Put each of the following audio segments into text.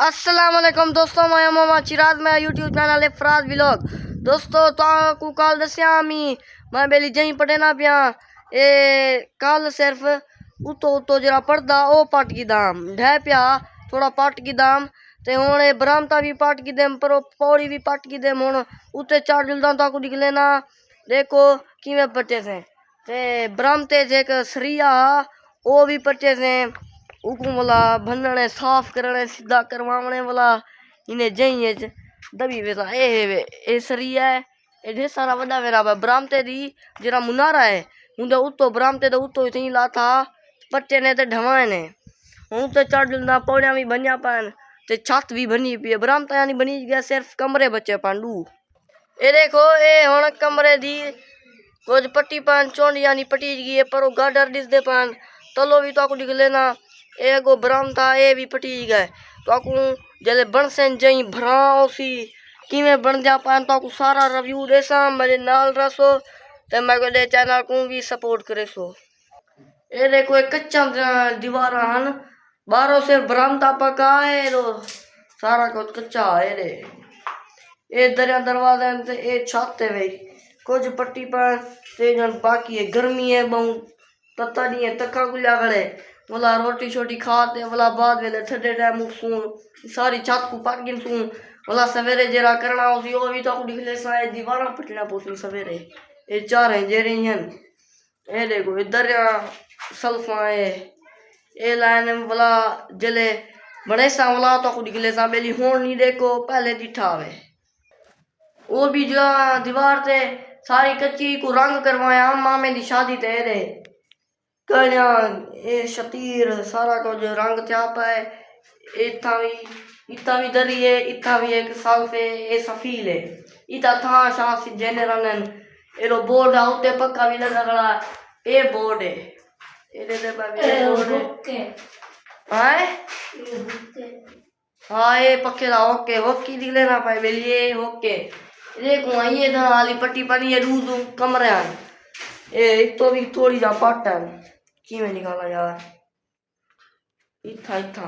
अस्सलाम वालेकुम दोस्तों, मैं मोहम्मद चिराज, मैं यूट्यूब चैनल फराज व्लॉग। दोस्तों तो कल दसिया मैं बेली जहीं पढ़े ना पिया कल सिर्फ उतो उतो जरा पढ़दा ओ पट की दाम ढह पिया थोड़ा पट की दाम ते हुण बरामता भी पट की देम पर पौड़ी भी पट की देम हुण उत्ते चढ़ जुलदा ताकू निकले ना देखो किवें पटे से ते बरामते जे एक सरिया ओ भी पटे से उकू वाला भनने साफ करने सीधा करवाने वाला इन्हें जई दबी वेसा ए सरिया है ए ढेर सारा वड्डा वेरा बरामते दी जरा मुनारा है उंदे उतो बरामते दे उतो इतनी लाथा पट्टे ने ते ढवाए ने हूं तो चढ़ जुलना पौड़ियां भी बनिया पान ते छत भी बनी पी बरामता यानी बनी गया सिर्फ कमरे बचे पांडू ए देखो ए हुण कमरे दी कुछ पट्टी पान चोंड यानी पटी गई है पर गाडर दिस दे पान तलो भी तो निकले ना एगो बरामता ए भी पटी गए तो जले बन से जई भराओ सी किवें बन जा पान तो सारा रिव्यू देसा मेरे नाल रसो ते मैं दे चैनल को भी सपोर्ट करे सो। ए देखो एक कच्चा दीवार हन बारो से बरामता पका है तो सारा कुछ कच्चा है रे ए दरिया दरवाजा से ए छत है भाई कुछ पट्टी पर ते जन बाकी है गर्मी है बहु पता नहीं है तका गुल्या गले बोला रोटी छोटी खाते बोला बाद वेले ठंडे टाइम सुन सारी छत को पट गिन सुन बोला सवेरे जरा करना उसी ओ भी तो निकले साए दीवारा पटना पोसी सवेरे ए चार हैं जेरे हन ए देखो इधर सल्फा है ए लाइन बोला जले बड़े सा बोला तो निकले सा बेली होन नहीं देखो पहले दिठा है वो भी जो दीवार ते सारी कच्ची को रंग करवाया मामे दी शादी ते रे कन्या ए शतीर सारा कुछ रंग चापा है इतना भी दरी है इतना भी एक साल्फे ए सफील है इता था शास जनरल एरो बोर्ड आउते पक्का भी लगा गला ए बोर्ड है एरे दे पे बोर्ड है हाय हाय पक्के ला ओके होकी दिले ना पाए बेलिए होके देखो आइए ना वाली पट्टी पानी है दूध कमरे आन ए तो भी थोड़ी जा पाटन की में निकाला यार इथा इथा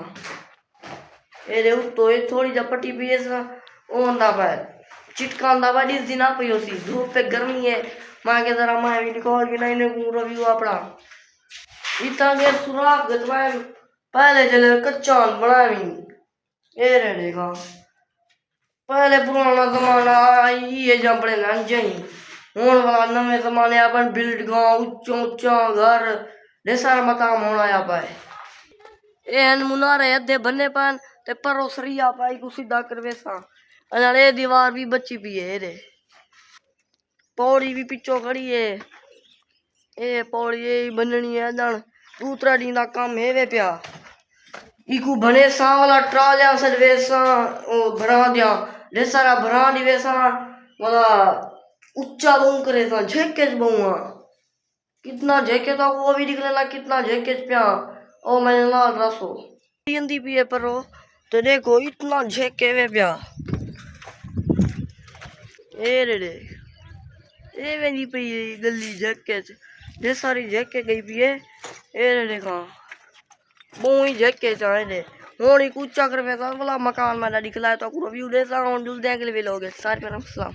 ए रे तो ये थोड़ी जा पट्टी पी ऐसा ओ अंदा पाए चिटका अंदा पाए इस दिन आप यो सी धूप पे गर्मी है मां के जरा मां भी निकाल के नहीं ने रिव्यू अपना इतना देर सुराख गतवाए पहले चले कच्चा बनावी ए रे देखा पहले पुराना जमाना ये जबड़े ना जई हूं वाला नवे जमाने अपन बिल्ड गांव उच्चा उच्चा घर ढेर मकान होना या पाए एन मुनारे अद्धे बने पान ते परो सरिया पाई को सीधा करवे सा अरे दीवार भी बची पी है रे पौड़ी भी पिछो खड़ी है ए पौड़ी ये बननी है दन दूसरा दिन का काम है वे प्या इकू बने सा वाला ट्रालिया सदवे सा ओ भरा दिया ढेर सारा भरा दिवे सा वाला उच्चा बहू करे सा झेके बहुआ कितना झेके तो वो भी निकलेला कितना झेके प्या ओ मैंने ला रसो यंदी पिए परो तो देखो इतना झेके वे प्या ए रे ए वेनी पई गली झेके ढेर सारी झेके गई पिए ए रे देखा बोई झेके चाहे दे होनी ऊंचा कर वे वाला मकान मैंने निकला तो रिव्यू दे सा जुल दे अगले लोग सारे पर सलाम।